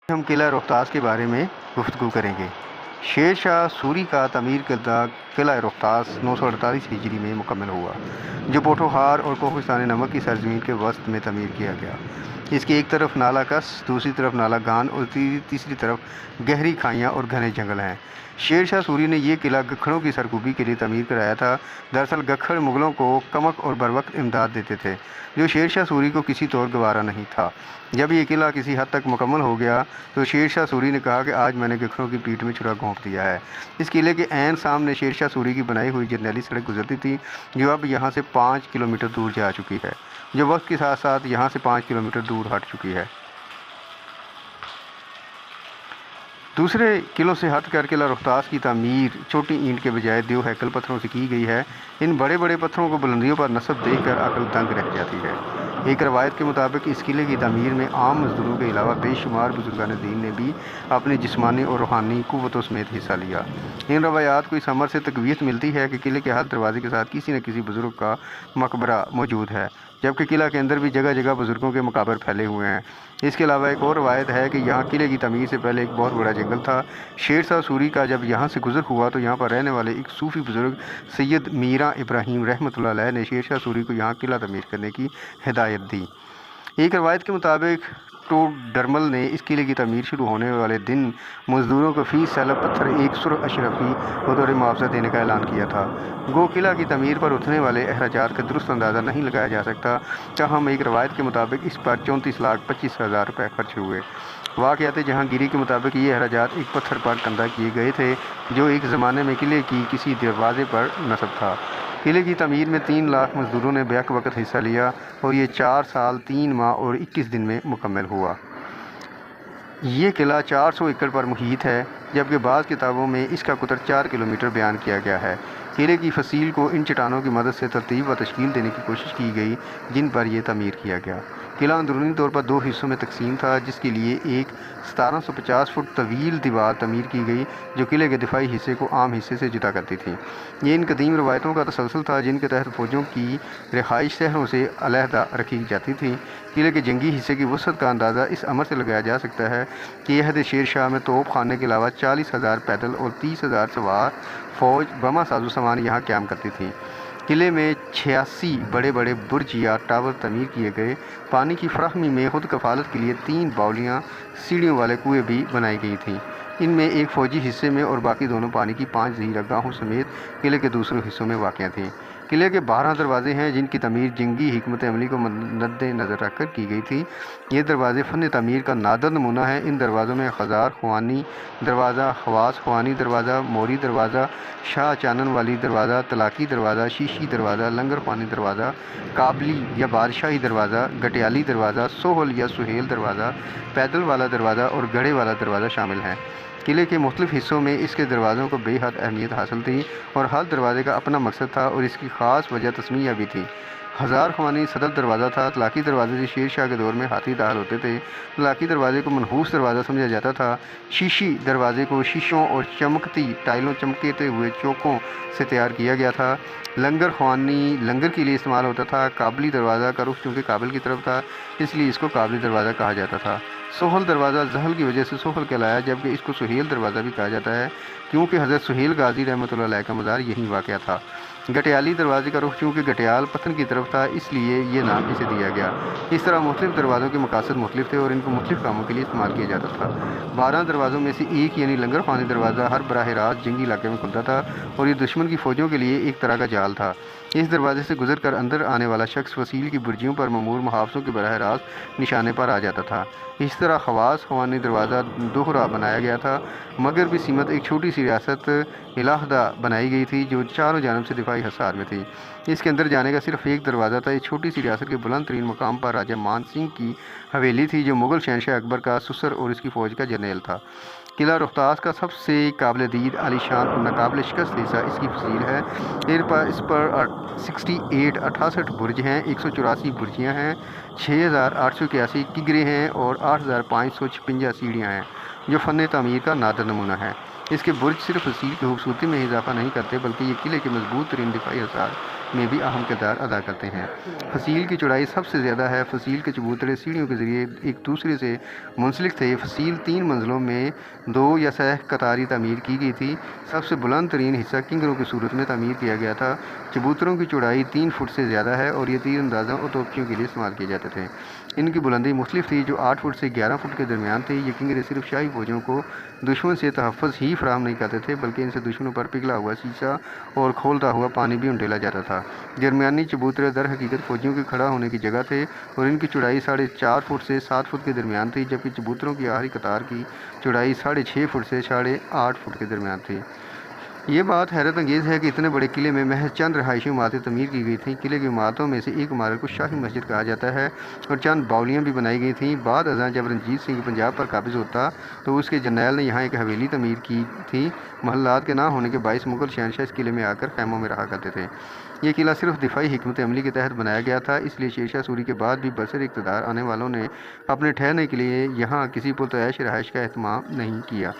ہم قلعہ روہتاس کے بارے میں گفتگو کریں گے۔ شیر شاہ سوری کا تعمیر کردہ قلعہ روہتاس 948 ہجری میں مکمل ہوا، جو پوٹھوہار اور کوہستان نمک کی سرزمین کے وسط میں تعمیر کیا گیا۔ اس کی ایک طرف نالہ کس، دوسری طرف نالہ گان اور تیسری طرف گہری کھائیاں اور گھنے جنگل ہیں۔ شیر شاہ سوری نے یہ قلعہ گکھڑوں کی سرکوبی کے لیے تعمیر کرایا تھا۔ دراصل گکھڑ مغلوں کو کمک اور بروقت امداد دیتے تھے، جو شیر شاہ سوری کو کسی طور گوارا نہیں تھا۔ جب یہ قلعہ کسی حد تک مکمل ہو گیا تو شیر شاہ سوری نے کہا کہ آج میں نے گکھڑوں کی پیٹھ میں چھرا گھونپ دیا ہے۔ اس قلعے کے عین سامنے شیر شاہ سوری کی بنائی ہوئی جرنیلی سڑک گزرتی تھی، جو اب یہاں سے 5 کلومیٹر دور جا چکی ہے، جو وقت کے ساتھ ساتھ یہاں سے 5 کلومیٹر دور ہٹ چکی ہے۔ دوسرے قلعوں سے ہٹ کر قلعہ روہتاس کی تعمیر چھوٹی اینٹ کے بجائے دیو ہیکل پتھروں سے کی گئی ہے۔ ان بڑے بڑے پتھروں کو بلندیوں پر نصب دیکھ کر عقل دنگ رہ جاتی ہے۔ ایک روایت کے مطابق اس قلعے کی تعمیر میں عام مزدوروں کے علاوہ بے شمار بزرگان دین نے بھی اپنی جسمانی اور روحانی قوتوں سمیت حصہ لیا۔ ان روایات کو اس امر سے تقویت ملتی ہے کہ قلعے کے ہر دروازے کے ساتھ کسی نہ کسی بزرگ کا مقبرہ موجود ہے، جبکہ قلعہ کے اندر بھی جگہ جگہ بزرگوں کے مقابر پھیلے ہوئے ہیں۔ اس کے علاوہ ایک اور روایت ہے کہ یہاں قلعے کی تعمیر سے پہلے ایک بہت بڑا جنگل تھا۔ شیر شاہ سوری کا جب یہاں سے گزر ہوا تو یہاں پر رہنے والے ایک صوفی بزرگ سید میراں ابراہیم رحمۃ اللہ علیہ نے شیر شاہ سوری کو یہاں قلعہ تعمیر کرنے کی ہدایت دی۔ ایک روایت کے مطابق ٹوڈرمل نے اس قلعے کی تعمیر شروع ہونے والے دن مزدوروں کو فی سیلب پتھر ایک سرخ اشرفی بطور معاوضہ دینے کا اعلان کیا تھا۔ گو قلعہ کی تعمیر پر اٹھنے والے اخراجات کا درست اندازہ نہیں لگایا جا سکتا، تاہم ایک روایت کے مطابق اس پر 34,25,000 روپے خرچ ہوئے۔ واقعات جہاں گیری کے مطابق یہ اخراجات ایک پتھر پر کندہ کیے گئے تھے، جو ایک زمانے میں قلعے کی کسی دروازے پر نصب تھا۔ قلعے کی تعمیر میں 3 لاکھ مزدوروں نے بیک وقت حصہ لیا اور یہ 4 سال 3 ماہ اور 21 دن میں مکمل ہوا۔ یہ قلعہ 400 ایکڑ پر محیط ہے، جبکہ بعض کتابوں میں اس کا قطر 4 کلومیٹر بیان کیا گیا ہے۔ قلعے کی فصیل کو ان چٹانوں کی مدد سے ترتیب و تشکیل دینے کی کوشش کی گئی جن پر یہ تعمیر کیا گیا۔ قلعہ اندرونی طور پر 2 حصوں میں تقسیم تھا، جس کے لیے ایک 1750 فٹ طویل دیوار تعمیر کی گئی جو قلعے کے دفاعی حصے کو عام حصے سے جدا کرتی تھی۔ یہ ان قدیم روایتوں کا تسلسل تھا جن کے تحت فوجوں کی رہائش شہروں سے علیحدہ رکھی جاتی تھی۔ قلعے کے جنگی حصے کی وسعت کا اندازہ اس امر سے لگایا جا سکتا ہے کہ عہد شیر شاہ میں توپ خانے کے علاوہ 40,000 پیدل اور 30,000 سوار فوج بما ساز و سامان یہاں قیام کرتی تھی۔ قلعے میں 86 بڑے بڑے برج یا ٹاور تعمیر کیے گئے۔ پانی کی فراہمی میں خود کفالت کے لیے 3 باولیاں سیڑھیوں والے کنویں بھی بنائی گئی تھیں۔ ان میں ایک فوجی حصے میں اور باقی دونوں پانی کی 5 ذخیرہ گاہوں سمیت قلعے کے دوسرے حصوں میں واقع تھیں۔ قلعے کے 12 دروازے ہیں جن کی تعمیر جنگی حکمت عملی کو مد نظر رکھ کر کی گئی تھی۔ یہ دروازے فن تعمیر کا نادر نمونہ ہیں۔ ان دروازوں میں خزار خوانی دروازہ، خواص خوانی دروازہ، موری دروازہ، شاہ چانن والی دروازہ، طلاقی دروازہ، شیشی دروازہ، لنگر خوانی دروازہ، کابلی یا بادشاہی دروازہ، گٹیالی دروازہ، سہل یا سہیل دروازہ، پیدل والا دروازہ اور گڑھے والا دروازہ شامل ہیں۔ قلعے کے مختلف حصوں میں اس کے دروازوں کو بے حد اہمیت حاصل تھی اور ہر دروازے کا اپنا مقصد تھا اور اس کی خاص وجہ تسمیہ بھی تھی۔ ہزار خوانی صدر دروازہ تھا۔ طلاقی دروازے سے شیر شاہ کے دور میں ہاتھی دار ہوتے تھے۔ طلاقی دروازے کو منحوس دروازہ سمجھا جاتا تھا۔ شیشی دروازے کو شیشوں اور چمکتی ٹائلوں چمکتے ہوئے چوکوں سے تیار کیا گیا تھا۔ لنگر خوانی لنگر کے لیے استعمال ہوتا تھا۔ کابلی دروازہ کا رخ چونکہ کابل کی طرف تھا اس لیے اس کو کابلی دروازہ کہا جاتا تھا۔ سہل دروازہ زحل کی وجہ سے سہل کہلایا، جبکہ اس کو سہیل دروازہ بھی کہا جاتا ہے کیونکہ حضرت سہیل غازی رحمۃ اللہ علیہ کا مزار یہیں واقع تھا۔ گٹیالی دروازے کا رخ چونکہ گٹیال پتن کی طرف تھا اس لیے یہ نام اسے دیا گیا۔ اس طرح مختلف دروازوں کے مقاصد مختلف تھے اور ان کو مختلف کاموں کے لیے استعمال کیا جاتا تھا۔ 12 دروازوں میں سے ایک یعنی لنگر خوانی دروازہ ہر براہ راست جنگی علاقے میں کھلتا تھا اور یہ دشمن کی فوجوں کے لیے ایک طرح کا جال تھا۔ اس دروازے سے گزر کر اندر آنے والا شخص فصیل کی برجیوں پر مامور محافظوں کے براہ راست نشانے پر آ جاتا تھا۔ اس طرح خواص خوانی دروازہ دوہرا بنایا گیا تھا۔ مغربی سمت ایک چھوٹی سی ریاست علیحدہ بنائی گئی تھی جو چاروں جانب سے دفاعی حصار میں تھی۔ اس کے اندر جانے کا صرف ایک دروازہ تھا۔ اس چھوٹی سی ریاست کے بلند ترین مقام پر راجہ مان سنگھ کی حویلی تھی جو مغل شہنشاہ اکبر کا سسر اور اس کی فوج کا جرنیل تھا۔ قلعہ روہتاس کا سب سے قابل دید عالی شان اور ناقابل شکست حصہ اس کی فصیل ہے۔ اس پر 68 برج ہیں، 184 برجیاں ہیں، 6,881 کگرے ہیں اور 8,556 سیڑھیاں ہیں جو فن تعمیر کا نادر نمونہ ہے۔ اس کے برج صرف فصیل کی خوبصورتی میں اضافہ نہیں کرتے بلکہ یہ قلعے کے مضبوط ترین دفاعی حصار میں بھی اہم کردار ادا کرتے ہیں۔ فصیل کی چوڑائی سب سے زیادہ ہے۔ فصیل کے چبوترے سیڑھیوں کے ذریعے ایک دوسرے سے منسلک تھے۔ فصیل 3 منزلوں میں 2 یا سہ قطاری تعمیر کی گئی تھی۔ سب سے بلند ترین حصہ کنگروں کی صورت میں تعمیر کیا گیا تھا۔ چبوتروں کی چوڑائی 3 فٹ سے زیادہ ہے اور یہ تیر اندازوں اور توپچیوں کے لیے استعمال کیے جاتے تھے۔ ان کی بلندی مختلف تھی، جو 8 فٹ سے 11 فٹ کے درمیان تھی۔ یہ کنگرے صرف شاہی فوجوں کو دشمن سے تحفظ ہی فراہم نہیں کرتے تھے، بلکہ ان سے دشمنوں پر پگھلا ہوا شیشہ اور کھولتا ہوا پانی بھی انڈیلا جاتا تھا۔ درمیانی چبوترے در حقیقت فوجیوں کے کھڑا ہونے کی جگہ تھے اور ان کی چوڑائی 4.5 فٹ سے 7 فٹ کے درمیان تھی، جبکہ چبوتروں کی آخری قطار کی چوڑائی 6.5 فٹ سے 8.5 فٹ کے درمیان تھی۔ یہ بات حیرت انگیز ہے کہ اتنے بڑے قلعے میں محض چند رہائشی عمارتیں تعمیر کی گئی تھیں۔ قلعے کی عمارتوں میں سے ایک عمارت کو شاہی مسجد کہا جاتا ہے اور چند باولیاں بھی بنائی گئی تھیں۔ بعد ازاں جب رنجیت سنگھ پنجاب پر قابض ہوتا تو اس کے جرنیل نے یہاں ایک حویلی تعمیر کی تھی۔ محلات کے نہ ہونے کے باعث مغل شہنشاہ اس قلعے میں آ کر خیموں میں رہا کرتے تھے۔ یہ قلعہ صرف دفاعی حکمت عملی کے تحت بنایا گیا تھا، اس لیے شیر شاہ سوری کے بعد بھی برسر اقتدار آنے والوں نے اپنے ٹھہرنے کے لیے یہاں کسی پرتعیش رہائش کا اہتمام نہیں کیا۔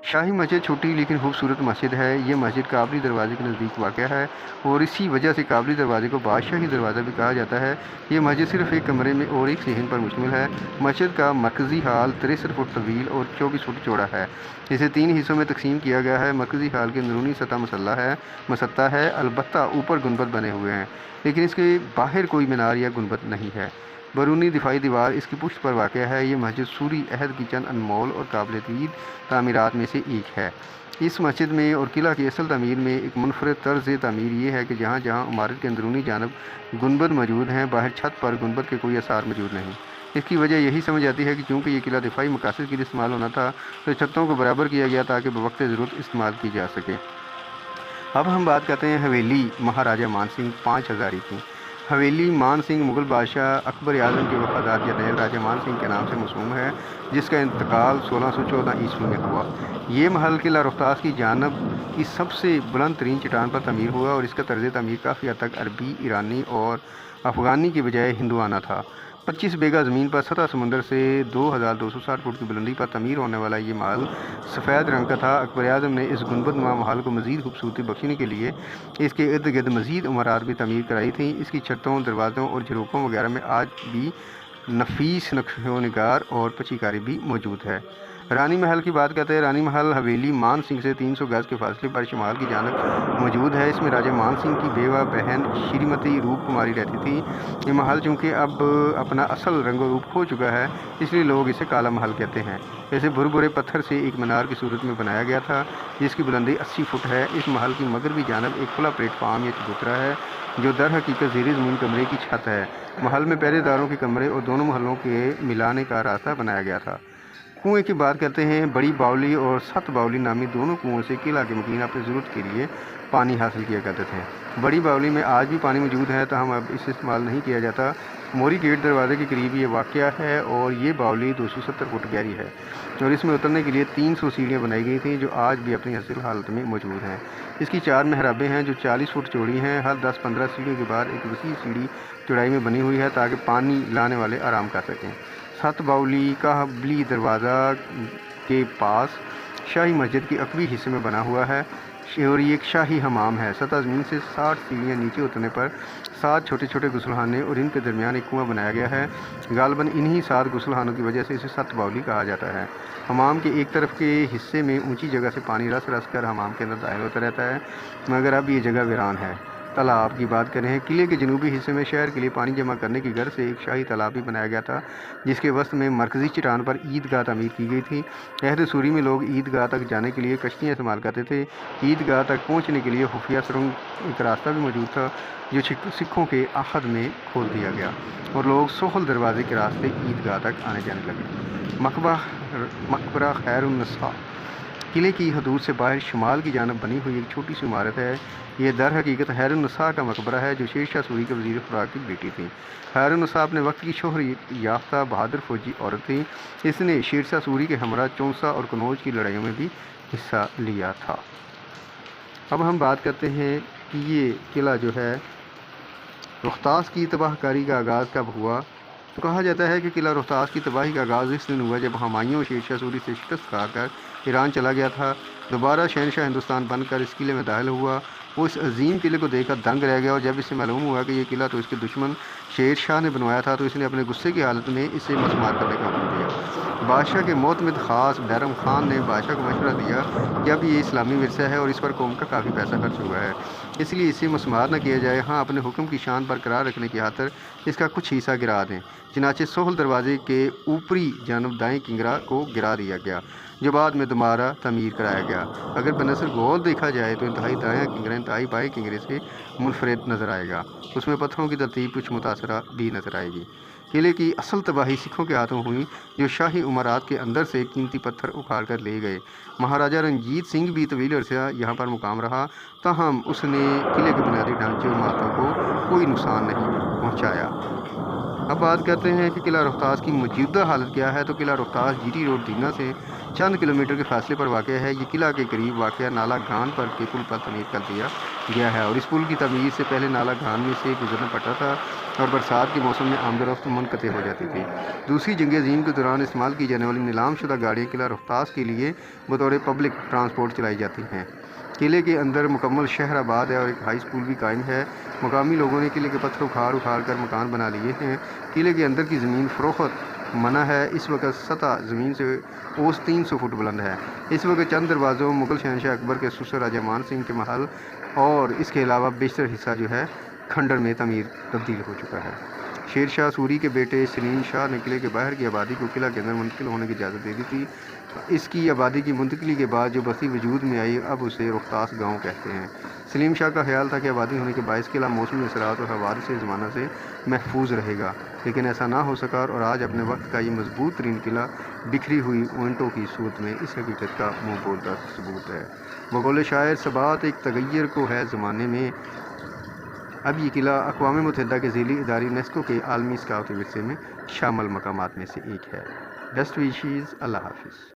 شاہی مسجد چھوٹی لیکن خوبصورت مسجد ہے۔ یہ مسجد کابلی دروازے کے نزدیک واقع ہے اور اسی وجہ سے کابلی دروازے کو بادشاہی دروازہ بھی کہا جاتا ہے۔ یہ مسجد صرف ایک کمرے میں اور ایک صحن پر مشتمل ہے۔ مسجد کا مرکزی ہال 63 فٹ طویل اور 24 فٹ چوڑا ہے۔ اسے 3 حصوں میں تقسیم کیا گیا ہے۔ مرکزی ہال کی اندرونی سطح مسطح ہے، البتہ اوپر گنبد بنے ہوئے ہیں، لیکن اس کے باہر کوئی مینار یا گنبد نہیں ہے۔ بیرونی دفاعی دیوار اس کی پشت پر واقع ہے۔ یہ مسجد سوری عہد کی چند انمول اور قابل دید تعمیرات میں سے ایک ہے۔ اس مسجد میں اور قلعہ کی اصل تعمیر میں ایک منفرد طرز تعمیر یہ ہے کہ جہاں جہاں عمارت کے اندرونی جانب گنبد موجود ہیں، باہر چھت پر گنبد کے کوئی آثار موجود نہیں۔ اس کی وجہ یہی سمجھ آتی ہے کہ چونکہ یہ قلعہ دفاعی مقاصد کے لیے استعمال ہونا تھا تو چھتوں کو برابر کیا گیا تاکہ بوقت ضرورت استعمال کی جا سکے۔ اب ہم بات کرتے ہیں حویلی مہاراجہ مان سنگھ 5 ہزاری کی۔ حویلی مان سنگھ مغل بادشاہ اکبر اعظم کے وفادار جرنیل راجہ مان سنگھ کے نام سے موسوم ہے، جس کا انتقال 1614 عیسوی میں ہوا۔ یہ محل قلعہ روہتاس کی جانب کی سب سے بلند ترین چٹان پر تعمیر ہوا اور اس کا طرز تعمیر کافی حد تک عربی، ایرانی اور افغانی کی بجائے ہندوانہ تھا۔ 25 بیگھہ زمین پر سطح سمندر سے 2260 فٹ کی بلندی پر تعمیر ہونے والا یہ محل سفید رنگ کا تھا۔ اکبر اعظم نے اس گنبد نما محل کو مزید خوبصورتی بخشنے کے لیے اس کے ارد گرد مزید عمارات بھی تعمیر کرائی تھیں۔ اس کی چھتوں، دروازوں اور جھروکوں وغیرہ میں آج بھی نفیس نقش و نگار اور پچی کاری بھی موجود ہے۔ رانی محل کی بات کرتے ہیں۔ رانی محل حویلی مان سنگھ سے 300 گز کے فاصلے پر شمال کی جانب موجود ہے۔ اس میں راجہ مان سنگھ کی بیوہ بہن شریمتی روپ کماری رہتی تھی۔ یہ محل چونکہ اب اپنا اصل رنگ و روپ کھو چکا ہے، اس لیے لوگ اسے کالا محل کہتے ہیں۔ اسے بھرے پتھر سے ایک مینار کی صورت میں بنایا گیا تھا، جس کی بلندی 80 فٹ ہے۔ اس محل کی مغربی جانب ایک کھلا پلیٹ فارم یا چبوترا ہے، جو در حقیقت زیر زمین کمرے کی چھت ہے۔ محل میں پہرے داروں کے کمرے اور دونوں محلوں کے ملانے کا راستہ بنایا گیا تھا۔ کنویں کی بات کرتے ہیں۔ بڑی باولی اور 7 باولی نامی دونوں کنوؤں سے قلعہ کے مکین اپنی ضرورت کے لیے پانی حاصل کیا کرتے تھے۔ بڑی باولی میں آج بھی پانی موجود ہے، تاہم اب اسے استعمال نہیں کیا جاتا۔ موری گیٹ دروازے کے قریب یہ واقع ہے اور یہ باولی 270 فٹ گہری ہے اور اس میں اترنے کے لیے 300 سیڑھیاں بنائی گئی تھیں، جو آج بھی اپنی اصل حالت میں موجود ہیں۔ اس کی 4 محرابیں ہیں جو 40 فٹ چوڑی ہیں۔ ہر 10-15 سیڑھیوں کے بعد ایک وسیع سیڑھی چوڑائی میں بنی ہوئی ہے تاکہ پانی لانے والے آرام کر سکیں۔ 7 باولی قبلی دروازہ کے پاس شاہی مسجد کے عقبی حصے میں بنا ہوا ہے اور یہ ایک شاہی حمام ہے۔ سطح زمین سے 60 سیڑھیاں نیچے اترنے پر 7 چھوٹے چھوٹے غسلخانے اور ان کے درمیان ایک کنواں بنایا گیا ہے۔ غالباً انہی 7 غسلخانوں کی وجہ سے اسے 7 باولی کہا جاتا ہے۔ حمام کے ایک طرف کے حصے میں اونچی جگہ سے پانی رس کر حمام کے اندر داخل ہوتا رہتا ہے، مگر اب یہ جگہ ویران ہے۔ تالاب کی بات کریں۔ قلعے کے جنوبی حصے میں شہر کے لیے پانی جمع کرنے کی غرض سے ایک شاہی تالاب بھی بنایا گیا تھا، جس کے وسط میں مرکزی چٹان پر عیدگاہ تعمیر کی گئی تھی۔ عہد سوری میں لوگ عیدگاہ تک جانے کے لیے کشتیاں استعمال کرتے تھے۔ عیدگاہ تک پہنچنے کے لیے خفیہ سرنگ ایک راستہ بھی موجود تھا، جو سکھوں کے عہد میں کھول دیا گیا اور لوگ سہل دروازے کے راستے عیدگاہ تک آنے جانے لگے۔ مقبرہ خیر النساء قلعے کی حدود سے باہر شمال کی جانب بنی ہوئی ایک چھوٹی سی عمارت ہے۔ یہ در حقیقت خیر النساء کا مقبرہ ہے، جو شیر شاہ سوری کے وزیر خوراک کی بیٹی تھی۔ خیر النساء اپنے وقت کی شہرت یافتہ بہادر فوجی عورت تھی۔ اس نے شیر شاہ سوری کے ہمراہ چونسا اور کنوج کی لڑائیوں میں بھی حصہ لیا تھا۔ اب ہم بات کرتے ہیں کہ یہ قلعہ جو ہے روہتاس کی تباہ کاری کا آغاز کب ہوا۔ تو کہا جاتا ہے کہ قلعہ روہتاس کی تباہی کا آغاز اس دن ہوا جب ہمایوں شیر شاہ سوری سے شکست کھا کر ایران چلا گیا تھا۔ دوبارہ شہنشاہ ہندوستان بن کر اس قلعے میں داخل ہوا وہ اس عظیم قلعے کو دیکھ کر دنگ رہ گیا، اور جب اسے معلوم ہوا کہ یہ قلعہ تو اس کے دشمن شیر شاہ نے بنوایا تھا تو اس نے اپنے غصے کی حالت میں اسے مسمار کرنے کا حکم دیا۔ بادشاہ کے معتمد خاص بیرم خان نے بادشاہ کو مشورہ دیا کہ اب یہ اسلامی ورثہ ہے اور اس پر قوم کا کافی پیسہ خرچ ہوا ہے، اس لیے اسے مسمار نہ کیا جائے، ہاں اپنے حکم کی شان برقرار رکھنے کی خاطر اس کا کچھ حصہ گرا دیں۔ چنانچہ سہل دروازے کے اوپری جانب دائیں کنگرا کو گرا دیا گیا، جو بعد میں دوبارہ تعمیر کرایا گیا۔ اگر بنظر غور دیکھا جائے تو انتہائی دایاں کنگرا انتہائی بائیں کنگرے سے منفرد نظر آئے گا، اس میں پتھروں کی ترتیب کچھ متاثرہ بھی نظر آئے گی۔ قلعے کی اصل تباہی سکھوں کے ہاتھوں ہوئی، جو شاہی عمارات کے اندر سے قیمتی پتھر اکھاڑ کر لے گئے۔ مہاراجہ رنجیت سنگھ بھی طویل عرصہ یہاں پر مقام رہا، تاہم اس نے قلعے کے بنیادی ڈھانچے اور عمارتوں کو کوئی نقصان نہیں پہنچایا۔ اب بات کرتے ہیں کہ قلعہ روہتاس کی موجودہ حالت کیا ہے۔ تو قلعہ روہتاس جی ٹی روڈ دینا سے چند کلومیٹر کے فاصلے پر واقع ہے۔ یہ قلعہ کے قریب واقع نالہ گھان پر کے پل پر تعمیر کر دیا گیا ہے، اور اس پل کی تعمیر سے پہلے نالہ گھان میں سے گزرنا پڑتا تھا اور برسات کے موسم میں آمد و رفت منقطع ہو جاتی تھی۔ دوسری جنگ عظیم کے دوران استعمال کی جانے والی نیلام شدہ گاڑیاں قلعہ روہتاس کے لیے بطور پبلک ٹرانسپورٹ چلائی جاتی ہیں۔ قلعے کے اندر مکمل شہر آباد ہے اور ایک ہائی اسکول بھی قائم ہے۔ مقامی لوگوں نے قلعے کے پتھر اکھاڑ کر مکان بنا لیے ہیں۔ قلعے کے اندر کی زمین فروخت منع ہے۔ اس وقت سطح زمین سے اوسط 300 فٹ بلند ہے۔ اس وقت چند دروازوں مغل شہنشاہ اکبر کے سسر راجہ مان سنگھ کے محل اور اس کے علاوہ بیشتر حصہ جو ہے کھنڈر میں تعمیر تبدیل ہو چکا ہے۔ شیر شاہ سوری کے بیٹے سلیم شاہ نے قلعے کے باہر کی آبادی کو قلعہ کے اندر منتقل ہونے کی اجازت دے دی تھی۔ اس کی آبادی کی منتقلی کے بعد جو بستی وجود میں آئی، اب اسے روہتاس گاؤں کہتے ہیں۔ سلیم شاہ کا خیال تھا کہ آبادی ہونے کے باعث قلعہ موسمی اثرات اور حوادث زمانہ سے محفوظ رہے گا، لیکن ایسا نہ ہو سکا، اور آج اپنے وقت کا یہ مضبوط ترین قلعہ بکھری ہوئی اونٹوں کی صورت میں اس حقیقت کا منہ بولتا ثبوت ہے۔ بقول شاعر ثبات ایک تغیر کو ہے زمانے میں۔ اب یہ قلعہ اقوام متحدہ کے ذیلی ادارے یونیسکو کے عالمی ثقافتی ورثے میں شامل مقامات میں سے ایک ہے۔ بیسٹ وشیز، اللہ حافظ۔